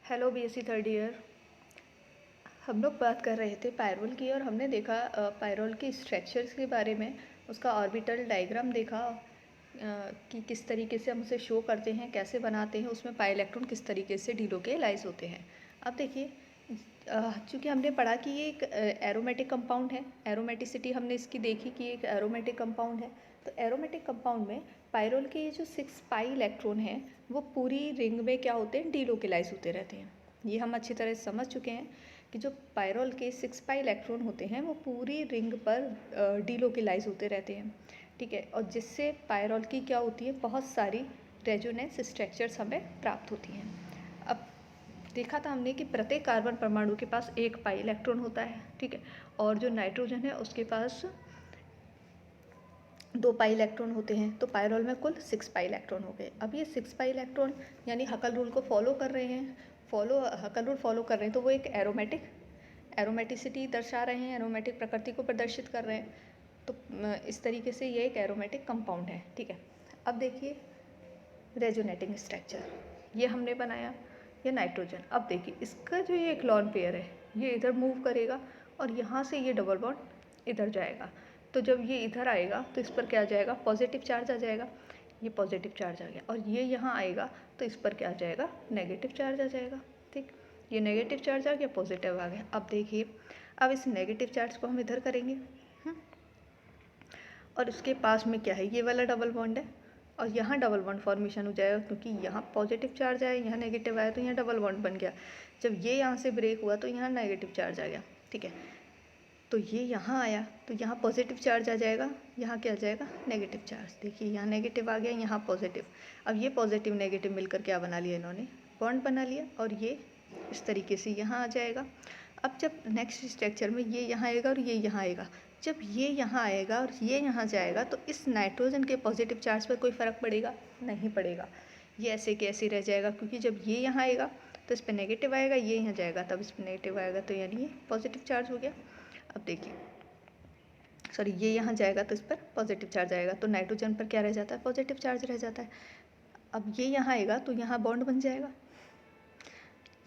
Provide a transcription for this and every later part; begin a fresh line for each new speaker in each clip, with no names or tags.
Hello BSc third year. हम लोग बात कर रहे थे पायरोल की और हमने देखा पायरोल की स्ट्रक्चर्स के बारे में। उसका ऑर्बिटल डायग्राम देखा कि किस तरीके से हम उसे शो करते हैं, कैसे बनाते हैं, उसमें पाई इलेक्ट्रॉन किस तरीके से डिलोकेलाइज होते हैं। अब देखिए, चूँकि हमने पढ़ा कि ये एक एरोमेटिक कंपाउंड है, एरोमेटिसिटी हमने इसकी देखी कि एक एरोमेटिक कंपाउंड है। तो एरोमेटिक कंपाउंड में पायरोल के ये जो 6 पाई इलेक्ट्रॉन हैं वो पूरी रिंग में क्या होते हैं, डिलोकेलाइज होते रहते हैं। ये हम अच्छी तरह से समझ चुके हैं कि जो पायरोल के 6 पाई इलेक्ट्रॉन होते हैं वो पूरी रिंग पर डिलोकेलाइज होते रहते हैं, ठीक है। और जिससे पायरोल की क्या होती है, बहुत सारी रेजोनेंस स्ट्रक्चर्स हमें प्राप्त होती हैं। अब देखा था हमने कि प्रत्येक कार्बन परमाणु के पास एक पाई इलेक्ट्रॉन होता है, ठीक है। और जो नाइट्रोजन है उसके पास 2 पाई इलेक्ट्रॉन होते हैं। तो पायरोल में कुल 6 पाई इलेक्ट्रॉन हो गए। अब ये 6 पाई इलेक्ट्रॉन यानी हकल रूल को फॉलो कर रहे हैं, हकल रूल फॉलो कर रहे हैं, तो वो एक एरोमेटिसिटी दर्शा रहे हैं, एरोमेटिक प्रकृति को प्रदर्शित कर रहे हैं। तो इस तरीके से ये एक एरोमेटिक कंपाउंड है, ठीक है। अब देखिए रेजोनेटिंग स्ट्रक्चर ये हमने बनाया, ये नाइट्रोजन। अब देखिए इसका जो ये एक लॉन पेयर है ये इधर मूव करेगा और यहाँ से ये डबल बॉन्ड इधर जाएगा। तो जब ये इधर आएगा तो इस पर क्या आ जाएगा, पॉजिटिव चार्ज आ जाएगा। ये पॉजिटिव चार्ज आ गया और ये यहाँ आएगा तो इस पर क्या आ जाएगा, नेगेटिव चार्ज आ जाएगा, ठीक। ये नेगेटिव चार्ज आ गया, पॉजिटिव आ गया। अब देखिए, अब इस नेगेटिव चार्ज को हम इधर करेंगे और उसके पास में क्या है, ये वाला डबल बॉन्ड है और यहाँ डबल बॉन्ड फॉर्मेशन हो जाएगा, क्योंकि यहाँ पॉजिटिव चार्ज आया, यहाँ नेगेटिव आया, तो यहाँ डबल बॉन्ड बन गया। जब ये यहाँ से ब्रेक हुआ तो यहाँ नेगेटिव चार्ज आ गया, ठीक है। तो ये यहाँ आया तो यहाँ पॉजिटिव चार्ज आ जाएगा, यहाँ क्या आ जाएगा, नेगेटिव चार्ज। देखिए यहाँ नेगेटिव आ गया, यहाँ पॉजिटिव। अब ये पॉजिटिव नेगेटिव मिलकर क्या बना लिया इन्होंने, बॉन्ड बना लिया और ये इस तरीके से यहाँ आ जाएगा। अब जब नेक्स्ट स्ट्रक्चर में ये यहाँ आएगा और ये यहाँ आएगा, जब ये यहाँ आएगा और ये यहाँ जाएगा तो इस नाइट्रोजन के पॉजिटिव चार्ज पर कोई फ़र्क पड़ेगा, नहीं पड़ेगा। ये ऐसे के ऐसे रह जाएगा, क्योंकि जब ये यहाँ आएगा तो इस पर नेगेटिव आएगा, ये यहाँ जाएगा तब इस पर नेगेटिव आएगा, तो यानी ये पॉजिटिव चार्ज हो गया। अब देखिए, सॉरी, ये यहाँ जाएगा तो इस पर पॉजिटिव चार्ज आएगा, तो नाइट्रोजन पर क्या रह जाता है, पॉजिटिव चार्ज रह जाता है। अब ये यहाँ आएगा तो यहाँ बॉन्ड बन जाएगा।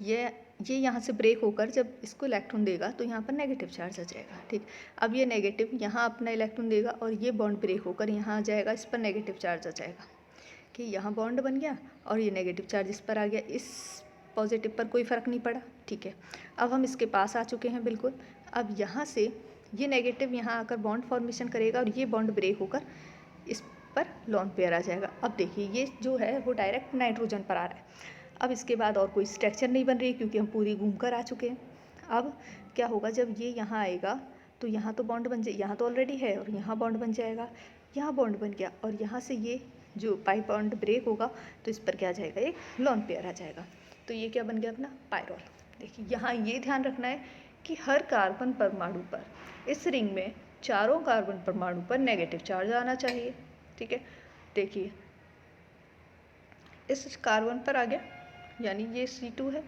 ये यहाँ से ब्रेक होकर जब इसको इलेक्ट्रॉन देगा तो यहाँ पर नेगेटिव चार्ज आ जाएगा, ठीक। अब ये नेगेटिव यहाँ अपना इलेक्ट्रॉन देगा और ये बॉन्ड ब्रेक होकर यहाँ आ जाएगा, इस पर नेगेटिव चार्ज आ जाएगा कि यहाँ बॉन्ड बन गया और ये नेगेटिव चार्ज इस पर आ गया, इस पॉजिटिव पर कोई फ़र्क नहीं पड़ा, ठीक है। अब हम इसके पास आ चुके हैं बिल्कुल। अब यहाँ से ये नेगेटिव यहाँ आकर बॉन्ड फॉर्मेशन करेगा और ये बॉन्ड ब्रेक होकर इस पर लॉन पेयर आ जाएगा। अब देखिए ये जो है वो डायरेक्ट नाइट्रोजन पर आ रहा है। अब इसके बाद और कोई स्ट्रक्चर नहीं बन रही, क्योंकि हम पूरी घूम कर आ चुके हैं। अब क्या होगा, जब ये यहाँ आएगा तो यहाँ तो बॉन्ड बन जाए, यहाँ तो ऑलरेडी है और यहाँ बॉन्ड बन जाएगा, यहाँ बॉन्ड बन गया और यहाँ से ये जो पाई बॉन्ड ब्रेक होगा तो इस पर क्या आ जाएगा, एक लॉन पेयर आ जाएगा। तो ये क्या बन गया अपना पायरोल। देखिए यहाँ ये ध्यान रखना है कि हर कार्बन परमाणु पर, इस रिंग में चारों कार्बन परमाणु पर नेगेटिव चार्ज आना चाहिए, ठीक है। देखिए इस कार्बन पर आ गया, यानी ये C2 है,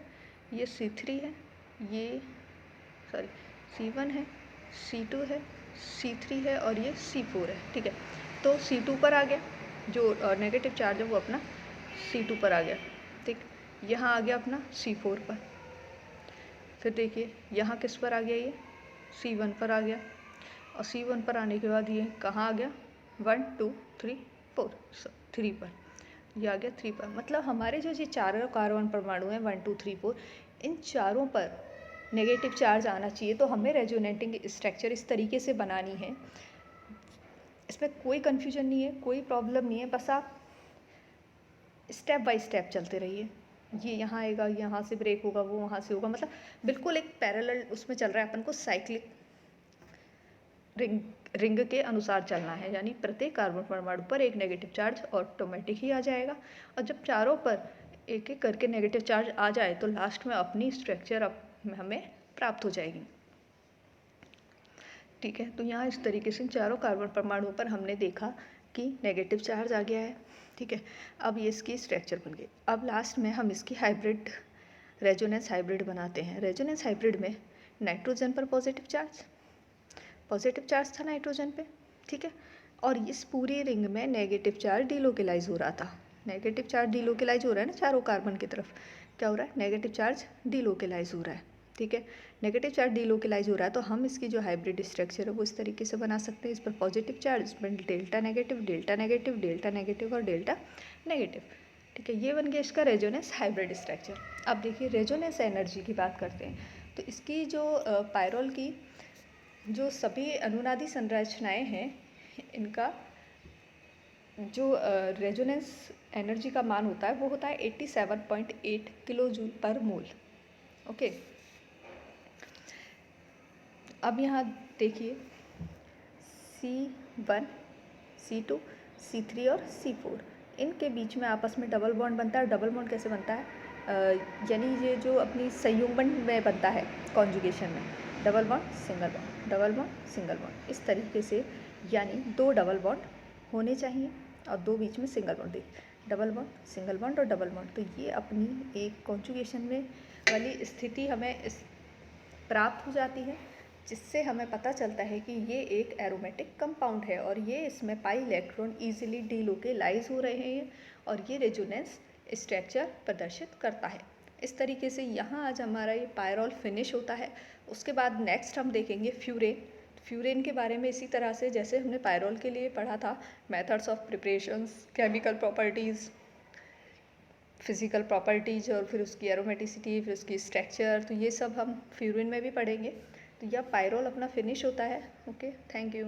ये C3 है, ये सॉरी C1 है, C2 है, C3 है और ये C4 है, ठीक है। तो C2 पर आ गया, जो नेगेटिव चार्ज है वो अपना C2 पर आ गया, ठीक। यहाँ आ गया अपना C4 पर। फिर देखिए यहाँ किस पर आ गया, ये C1 पर आ गया और C1 पर आने के बाद ये कहाँ आ गया, 1 2 3 4 3 पर, ये आ गया 3 पर। मतलब हमारे जो ये चारों कार्बन परमाणु हैं 1 2 3 4, इन चारों पर नेगेटिव चार्ज आना चाहिए। तो हमें रेजोनेटिंग स्ट्रक्चर इस तरीके से बनानी है, इसमें कोई कन्फ्यूजन नहीं है, कोई प्रॉब्लम नहीं है, बस आप स्टेप बाय स्टेप चलते रहिए। ये यहाँ आएगा, यहाँ से ब्रेक होगा, वो वहाँ से होगा, मतलब बिल्कुल एक पैरेलल उसमें चल रहा है, अपन को साइक्लिक रिंग के अनुसार चलना है। यानी प्रत्येक कार्बन परमाणु पर एक नेगेटिव चार्ज ऑटोमेटिक ही आ जाएगा और जब चारों पर एक एक करके नेगेटिव चार्ज आ जाए तो लास्ट में अपनी स्ट्रक्चर हमें प्राप्त हो जाएगी, ठीक है। तो यहाँ इस तरीके से चारों कार्बन परमाणुओं पर हमने देखा कि नेगेटिव चार्ज आ गया है, ठीक है। अब ये इसकी स्ट्रक्चर बन गई। अब लास्ट में हम इसकी हाइब्रिड, रेजोनेंस हाइब्रिड बनाते हैं। रेजोनेंस हाइब्रिड में नाइट्रोजन पर पॉजिटिव चार्ज था नाइट्रोजन पे, ठीक है। और इस पूरी रिंग में नेगेटिव चार्ज डिलोकेलाइज हो रहा था, नेगेटिव चार्ज डिलोकेलाइज हो रहा है ना चारों कार्बन की तरफ, क्या हो रहा है, नेगेटिव चार्ज डीलोकेलाइज हो रहा है, ठीक है। नेगेटिव चार्ज डीलोकेलाइज हो रहा है तो हम इसकी जो हाइब्रिड स्ट्रक्चर है वो इस तरीके से बना सकते हैं। इस पर पॉजिटिव चार्ज, इस पर delta negative, delta negative, delta negative और डेल्टा नेगेटिव, ठीक है। ये बन गया इसका रेजोनेंस हाइब्रिड स्ट्रक्चर। अब देखिए रेजोनेंस एनर्जी की बात करते हैं, तो इसकी जो पायरोल की जो सभी अनुनादी संरचनाएं हैं, इनका जो रेजोनेंस एनर्जी का मान होता है वो होता है 87.8 किलो जूल पर मोल, ओके। अब यहाँ देखिए C1, C2, C3 और C4, इनके बीच में आपस में डबल बॉन्ड बनता है। डबल बॉन्ड कैसे बनता है, यानी ये जो अपनी संयुग्मन में बनता है कॉन्जुगेशन में, double bond single bond, double bond single bond, इस तरीके से, यानी 2 डबल बॉन्ड होने चाहिए और 2 बीच में single bond, double bond single bond और डबल बॉन्ड। तो ये अपनी एक कॉन्जुगेशन में वाली स्थिति हमें प्राप्त हो जाती है, जिससे हमें पता चलता है कि ये एक एरोमेटिक कंपाउंड है और ये इसमें पाई इलेक्ट्रॉन ईजिली डीलोकेलाइज हो रहे हैं और ये रेजोनेंस स्ट्रक्चर प्रदर्शित करता है। इस तरीके से यहाँ आज हमारा ये पायरोल फिनिश होता है। उसके बाद नेक्स्ट हम देखेंगे फ्यूरेन। फ्यूरेन के बारे में इसी तरह से जैसे हमने पायरोल के लिए पढ़ा था, methods of preparations, chemical properties, physical properties और फिर उसकी एरोमेटिसिटी, फिर उसकी स्ट्रक्चर, तो ये सब हम फ्यूरिन में भी पढ़ेंगे। तो यह पायरोल अपना फिनिश होता है, ओके। Thank you.